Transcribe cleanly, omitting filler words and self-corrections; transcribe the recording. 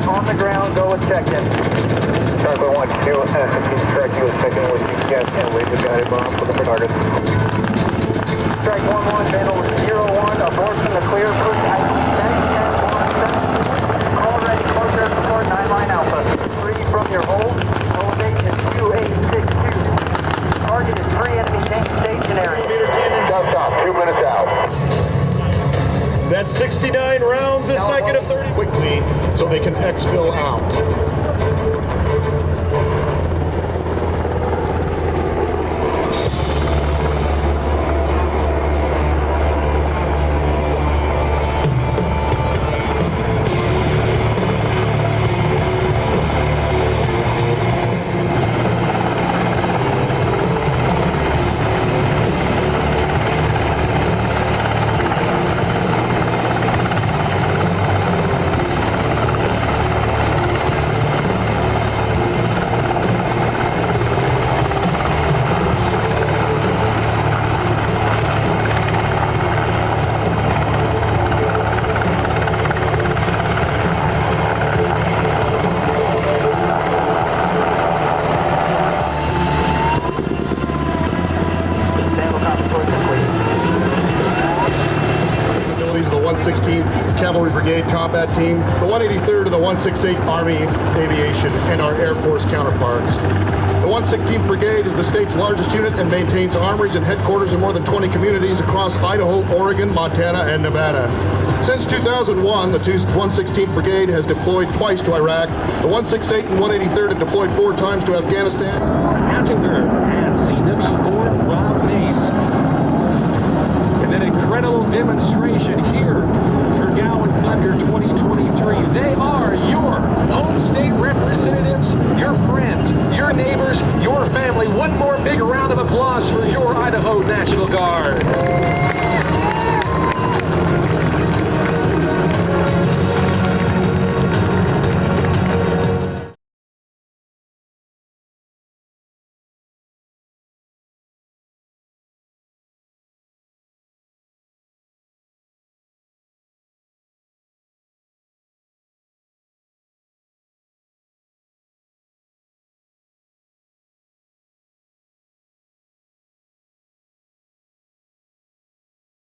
On the ground, go with check-in. Charlie 1, 2, strike you with check-in with GPS and laser guided bomb for the target. Strike 1-1, Vandal 0-1, abort from the clear, push ID 10-10-1, call ready, close air support, 9-line Alpha. Free from your hold, elevation is UH-60. Target is free, enemy tank stationary. Meter cannon, stop, 2 minutes out. That's 69 rounds a second of 30 quickly so they can exfil out. The 116th Cavalry Brigade Combat Team, the 183rd and the 168th Army Aviation, and our Air Force counterparts. The 116th Brigade is the state's largest unit and maintains armories and headquarters in more than 20 communities across Idaho, Oregon, Montana, and Nevada. Since 2001, the 116th Brigade has deployed twice to Iraq. The 168th and 183rd have deployed 4 times to Afghanistan. Adjutant and CW4 Rob Mace. An incredible demonstration here for Gowen Thunder 2023. They are your home state representatives, your friends, your neighbors, your family. One more big round of applause for your Idaho National Guard.